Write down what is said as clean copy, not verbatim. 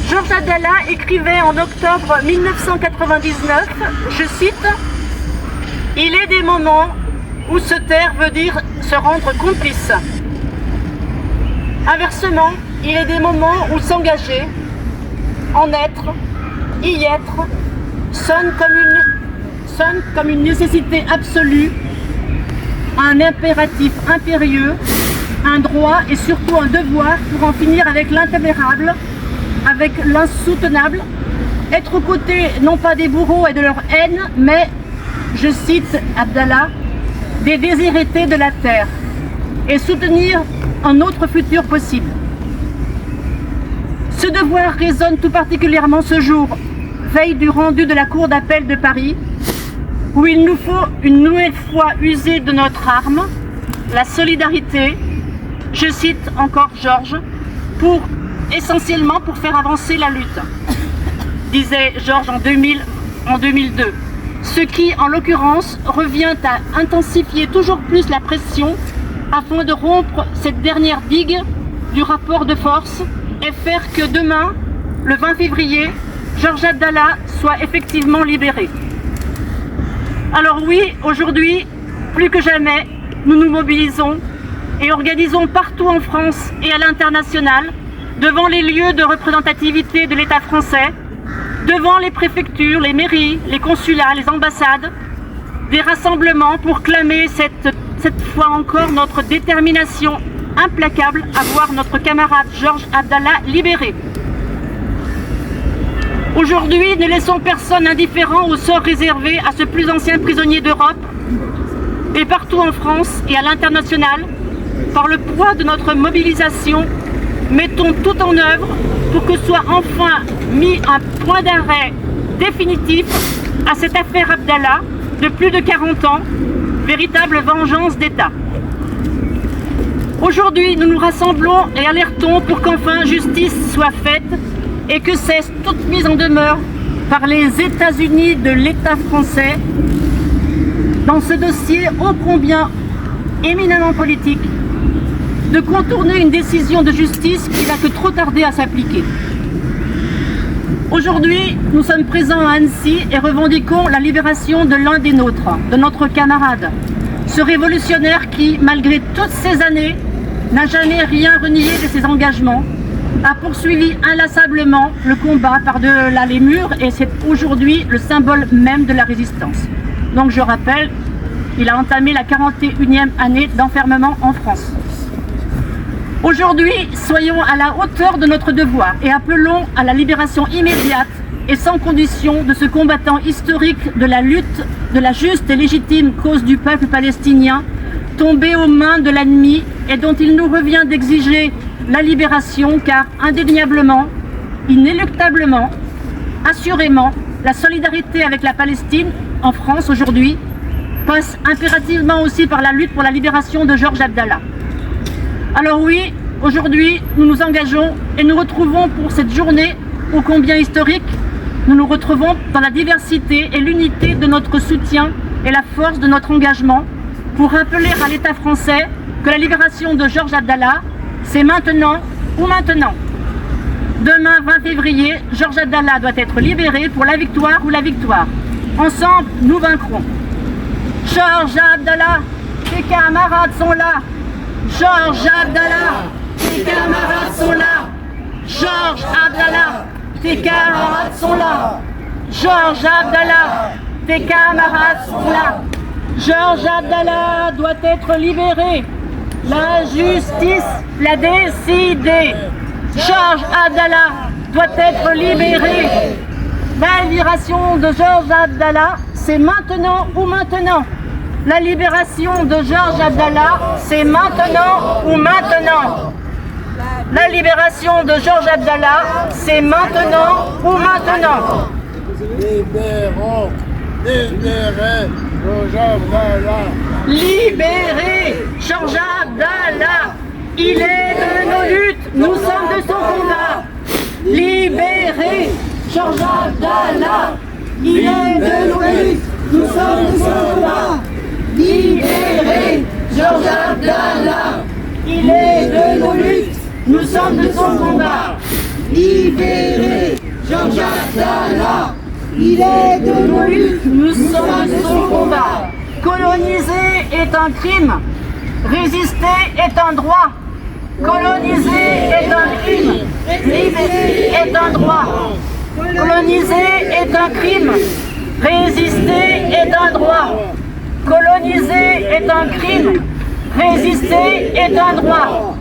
Georges Abdallah écrivait en octobre 1999, je cite, « Il est des moments où se taire veut dire se rendre complice. Inversement, il est des moments où s'engager, en être, y être, sonne comme une nécessité absolue, un impératif impérieux, un droit et surtout un devoir pour en finir avec l'intolérable, avec l'insoutenable, être aux côtés non pas des bourreaux et de leur haine, mais, je cite Abdallah, des déshérités de la terre, et soutenir un autre futur possible. Ce devoir résonne tout particulièrement ce jour, veille du rendu de la Cour d'appel de Paris, où il nous faut une nouvelle fois user de notre arme, la solidarité, je cite encore Georges, essentiellement pour faire avancer la lutte, disait Georges en 2002. Ce qui, en l'occurrence, revient à intensifier toujours plus la pression afin de rompre cette dernière digue du rapport de force et faire que demain, le 20 février, Georges Abdallah soit effectivement libéré. Alors oui, aujourd'hui, plus que jamais, nous nous mobilisons et organisons partout en France et à l'international, devant les lieux de représentativité de l'État français, devant les préfectures, les mairies, les consulats, les ambassades, des rassemblements pour clamer cette fois encore notre détermination implacable à voir notre camarade Georges Abdallah libéré. Aujourd'hui, ne laissons personne indifférent au sort réservé à ce plus ancien prisonnier d'Europe et partout en France et à l'international, par le poids de notre mobilisation, mettons tout en œuvre pour que soit enfin mis un point d'arrêt définitif à cette affaire Abdallah de plus de 40 ans, véritable vengeance d'État. Aujourd'hui, nous nous rassemblons et alertons pour qu'enfin justice soit faite et que cesse toute mise en demeure par les États-Unis de l'État français dans ce dossier ô combien éminemment politique, de contourner une décision de justice qui n'a que trop tardé à s'appliquer. Aujourd'hui, nous sommes présents à Annecy et revendiquons la libération de l'un des nôtres, de notre camarade, ce révolutionnaire qui, malgré toutes ces années, n'a jamais rien renié de ses engagements, a poursuivi inlassablement le combat par-delà les murs et c'est aujourd'hui le symbole même de la résistance. Donc je rappelle, il a entamé la 41e année d'enfermement en France. Aujourd'hui, soyons à la hauteur de notre devoir et appelons à la libération immédiate et sans condition de ce combattant historique de la lutte de la juste et légitime cause du peuple palestinien, tombé aux mains de l'ennemi et dont il nous revient d'exiger la libération car indéniablement, inéluctablement, assurément, la solidarité avec la Palestine en France aujourd'hui passe impérativement aussi par la lutte pour la libération de Georges Abdallah. Alors oui, aujourd'hui, nous nous engageons et nous retrouvons pour cette journée ô combien historique, nous nous retrouvons dans la diversité et l'unité de notre soutien et la force de notre engagement pour rappeler à l'État français que la libération de Georges Abdallah, c'est maintenant ou maintenant. Demain, 20 février, Georges Abdallah doit être libéré pour la victoire ou la victoire. Ensemble, nous vaincrons. Georges Abdallah, tes camarades sont là. Georges Abdallah, tes camarades sont là. Georges Abdallah, tes camarades sont là. Georges Abdallah, tes camarades sont là. Georges Abdallah doit être libéré. La justice l'a décidé. Georges Abdallah doit être libéré. La libération de Georges Abdallah, c'est maintenant ou maintenant. La libération de Georges Abdallah, c'est maintenant ou maintenant. La libération de Georges Abdallah, c'est maintenant ou maintenant. Libérons, libérez Georges Abdallah. Libérez Georges Abdallah. Il est de nos luttes, nous sommes de son combat. Libérez Georges Abdallah. Il est de nos luttes, nous sommes de son combat. Libérez Georges Abdallah. Il est de nos luttes, nous sommes de son combat. Libérez Il est de nos luttes. Nous sommes de son combat. Coloniser est un crime. Résister est un droit. Coloniser est un crime. Résister est un droit. Coloniser est un crime. Résister est un droit. Coloniser est un crime. Résister est un droit.